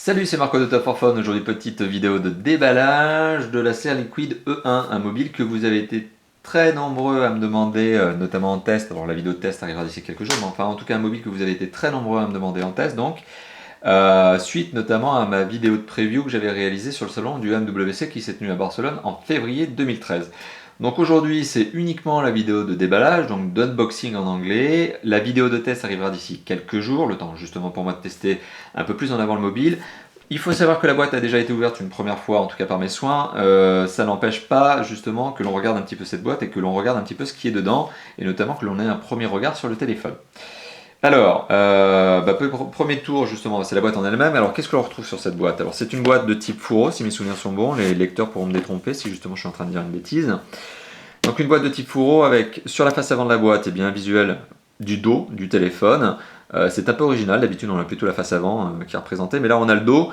Salut, c'est Marco de Top for Phone. Aujourd'hui, petite vidéo de déballage de la serre Liquid E1, un mobile que vous avez été très nombreux à me demander, notamment en test. Alors, la vidéo de test arrivera d'ici quelques jours, mais enfin, en tout cas, un mobile que vous avez été très nombreux à me demander en test, donc, suite notamment à ma vidéo de preview que j'avais réalisée sur le salon du MWC qui s'est tenu à Barcelone en février 2013. Donc aujourd'hui, c'est uniquement la vidéo de déballage, donc d'unboxing en anglais. La vidéo de test arrivera d'ici quelques jours, le temps justement pour moi de tester un peu plus en avant le mobile. Il faut savoir que la boîte a déjà été ouverte une première fois, en tout cas par mes soins. Ça n'empêche pas justement que l'on regarde un petit peu cette boîte et que l'on regarde un petit peu ce qui est dedans, et notamment que l'on ait un premier regard sur le téléphone. Alors, premier tour justement, c'est la boîte en elle-même. Alors, qu'est-ce que l'on retrouve sur cette boîte? Alors, c'est une boîte de type fourreau, si mes souvenirs sont bons. Les lecteurs pourront me détromper si justement je suis en train de dire une bêtise. Donc, une boîte de type fourreau avec sur la face avant de la boîte, eh bien, un visuel du dos du téléphone. C'est un peu original, d'habitude on a plutôt la face avant qui est représentée, mais là on a le dos.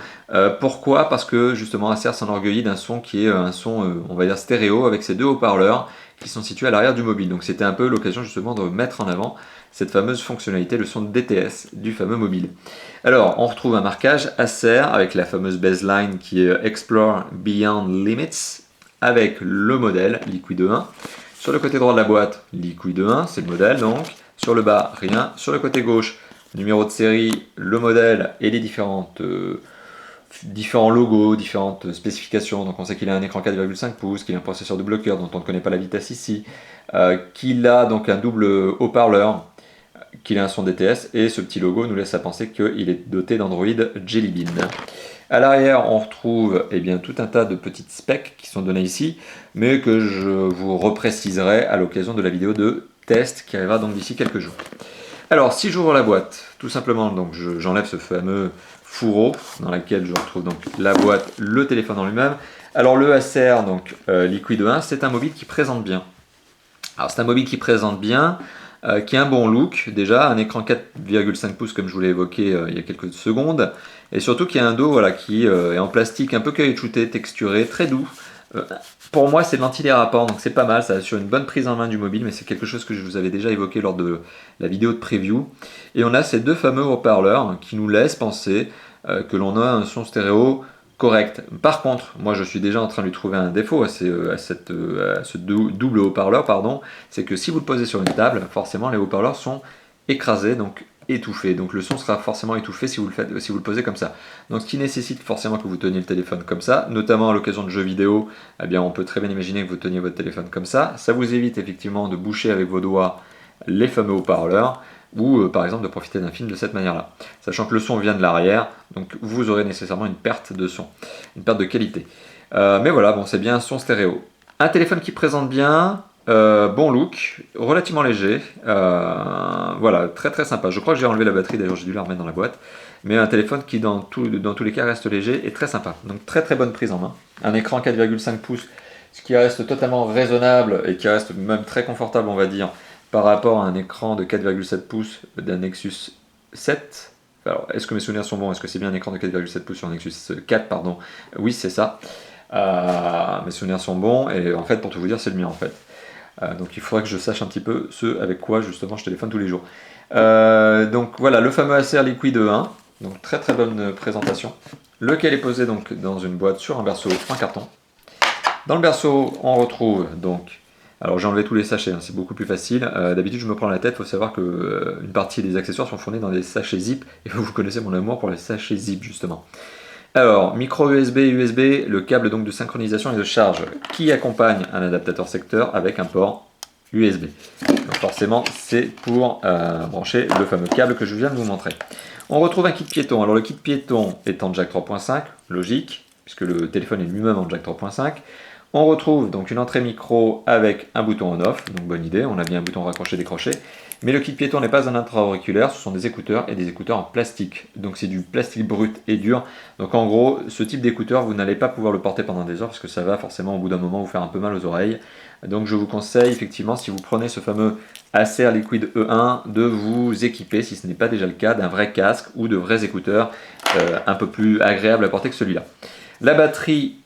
Pourquoi? Parce que justement Acer s'enorgueillit d'un son qui est un son, on va dire stéréo, avec ces deux haut-parleurs qui sont situés à l'arrière du mobile. Donc c'était un peu l'occasion justement de mettre en avant cette fameuse fonctionnalité, le son de DTS du fameux mobile. Alors on retrouve un marquage Acer avec la fameuse baseline qui est Explore Beyond Limits, avec le modèle Liquid 1. Sur le côté droit de la boîte, Liquid 1, c'est le modèle donc. Sur le bas, rien. Sur le côté gauche, numéro de série, le modèle et les différents logos, différentes spécifications. Donc on sait qu'il a un écran 4,5 pouces, qu'il a un processeur double cœur dont on ne connaît pas la vitesse ici, qu'il a donc un double haut-parleur, qu'il a un son DTS, et ce petit logo nous laisse à penser qu'il est doté d'Android Jelly Bean. À l'arrière, on retrouve tout un tas de petites specs qui sont données ici, mais que je vous repréciserai à l'occasion de la vidéo de test qui arrivera donc d'ici quelques jours. Alors, si j'ouvre la boîte, tout simplement, donc j'enlève ce fameux fourreau dans lequel je retrouve donc la boîte, le téléphone en lui-même. Alors, le Acer, donc Liquid 1, c'est un mobile qui présente bien. Alors, c'est un mobile qui présente bien, qui a un bon look, déjà, un écran 4,5 pouces comme je vous l'ai évoqué il y a quelques secondes, et surtout qui a un dos voilà, qui est en plastique un peu caoutchouté, texturé, très doux. Pour moi, c'est de l'anti-dérapant, donc c'est pas mal, ça assure une bonne prise en main du mobile, mais c'est quelque chose que je vous avais déjà évoqué lors de la vidéo de preview. Et on a ces deux fameux haut-parleurs qui nous laissent penser que l'on a un son stéréo correct. Par contre, moi je suis déjà en train de lui trouver un défaut à ce double haut-parleur, pardon, c'est que si vous le posez sur une table, forcément les haut-parleurs sont écrasés, donc étouffé. Donc le son sera forcément étouffé si vous le posez comme ça. Donc ce qui nécessite forcément que vous teniez le téléphone comme ça, notamment à l'occasion de jeux vidéo, eh bien on peut très bien imaginer que vous teniez votre téléphone comme ça. Ça vous évite effectivement de boucher avec vos doigts les fameux haut-parleurs, ou par exemple de profiter d'un film de cette manière-là. Sachant que le son vient de l'arrière, donc vous aurez nécessairement une perte de son, une perte de qualité. Mais voilà, bon, c'est bien un son stéréo. Un téléphone qui présente bien, bon look, relativement léger, voilà, très très sympa. Je crois que j'ai enlevé la batterie, d'ailleurs j'ai dû la remettre dans la boîte. Mais un téléphone qui dans tous les cas reste léger et très sympa. Donc très très bonne prise en main. Un écran 4,5 pouces, ce qui reste totalement raisonnable et qui reste même très confortable on va dire, par rapport à un écran de 4,7 pouces d'un Nexus 7. Alors est-ce que mes souvenirs sont bons? Est-ce que c'est bien un écran de 4,7 pouces sur un Nexus 4, pardon? Oui, c'est ça. Mes souvenirs sont bons et en fait pour tout vous dire c'est le mien en fait. Donc il faudrait que je sache un petit peu ce avec quoi justement je téléphone tous les jours. Donc voilà le fameux Acer Liquid 1, donc très très bonne présentation, lequel est posé donc dans une boîte sur un berceau en carton. Dans le berceau on retrouve donc, alors j'ai enlevé tous les sachets, hein, c'est beaucoup plus facile, d'habitude je me prends la tête, il faut savoir que une partie des accessoires sont fournis dans des sachets zip, et vous connaissez mon amour pour les sachets zip justement. Alors, micro USB, USB, le câble donc de synchronisation et de charge qui accompagne un adaptateur secteur avec un port USB. Donc forcément, c'est pour brancher le fameux câble que je viens de vous montrer. On retrouve un kit piéton. Alors le kit piéton est en jack 3.5, logique, puisque le téléphone est lui-même en jack 3.5. On retrouve donc une entrée micro avec un bouton on-off, donc bonne idée, on a bien un bouton raccroché-décroché. Mais le kit piéton n'est pas un intra-auriculaire, ce sont des écouteurs et des écouteurs en plastique. Donc c'est du plastique brut et dur. Donc en gros, ce type d'écouteur, vous n'allez pas pouvoir le porter pendant des heures parce que ça va forcément au bout d'un moment vous faire un peu mal aux oreilles. Donc je vous conseille effectivement, si vous prenez ce fameux Acer Liquid E1, de vous équiper, si ce n'est pas déjà le cas, d'un vrai casque ou de vrais écouteurs un peu plus agréables à porter que celui-là. La batterie,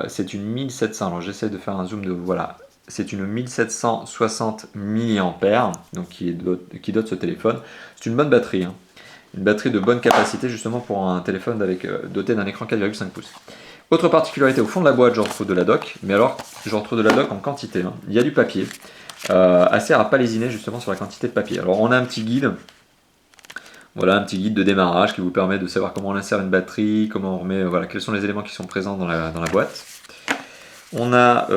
c'est une 1700, alors j'essaie de faire un zoom de, voilà, c'est une 1760 mAh, donc qui dote ce téléphone. C'est une bonne batterie, hein. une batterie de bonne capacité justement pour un téléphone doté d'un écran 4,5 pouces. Autre particularité, au fond de la boîte, je retrouve de la doc, mais alors je retrouve de la doc en quantité. Hein. Il y a du papier, elle sert à pas lésiner justement sur la quantité de papier. Alors on a un petit guide, voilà, un petit guide de démarrage qui vous permet de savoir comment on insère une batterie, comment on remet, voilà, quels sont les éléments qui sont présents dans la boîte. On a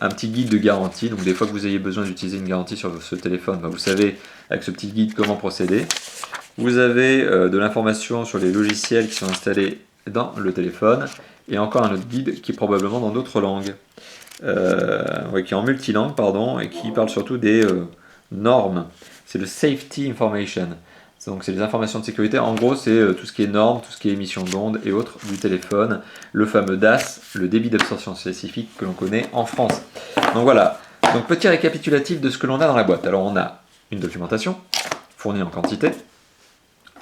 un petit guide de garantie, donc des fois que vous ayez besoin d'utiliser une garantie sur ce téléphone, vous savez avec ce petit guide comment procéder. Vous avez de l'information sur les logiciels qui sont installés dans le téléphone, et encore un autre guide qui est probablement dans d'autres langues, qui est en multilangue, pardon, et qui parle surtout des normes. C'est le Safety Information. Donc c'est les informations de sécurité. En gros, c'est tout ce qui est normes, tout ce qui est émissions d'ondes et autres du téléphone. Le fameux DAS, le débit d'absorption spécifique que l'on connaît en France. Donc voilà. Donc petit récapitulatif de ce que l'on a dans la boîte. Alors on a une documentation fournie en quantité.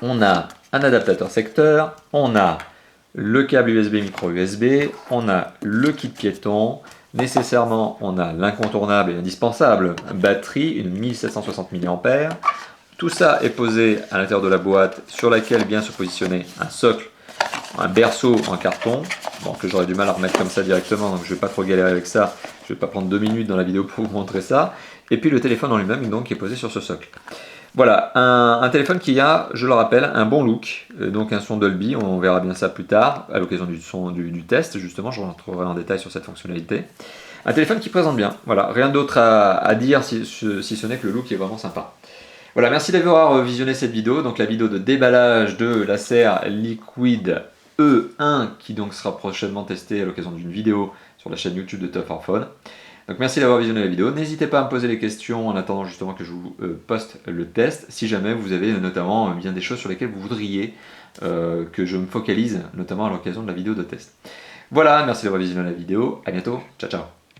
On a un adaptateur secteur. On a le câble USB micro USB. On a le kit piéton. Nécessairement, on a l'incontournable et indispensable batterie, une 1760 mAh. Tout ça est posé à l'intérieur de la boîte sur laquelle vient se positionner un socle, un berceau en carton, bon, que j'aurais du mal à remettre comme ça directement, donc je ne vais pas trop galérer avec ça, je ne vais pas prendre 2 minutes dans la vidéo pour vous montrer ça. Et puis le téléphone en lui-même donc, qui est posé sur ce socle. Voilà, un téléphone qui a, je le rappelle, un bon look, donc un son Dolby, on verra bien ça plus tard, à l'occasion du test, justement, je rentrerai en détail sur cette fonctionnalité. Un téléphone qui présente bien, voilà, rien d'autre à dire si ce n'est que le look est vraiment sympa. Voilà, merci d'avoir visionné cette vidéo, donc la vidéo de déballage de l'Acer Liquid E1 qui donc sera prochainement testée à l'occasion d'une vidéo sur la chaîne YouTube de Tough for Phone. Donc merci d'avoir visionné la vidéo, n'hésitez pas à me poser les questions en attendant justement que je vous poste le test, si jamais vous avez notamment bien des choses sur lesquelles vous voudriez que je me focalise, notamment à l'occasion de la vidéo de test. Voilà, merci d'avoir visionné la vidéo, à bientôt, ciao ciao.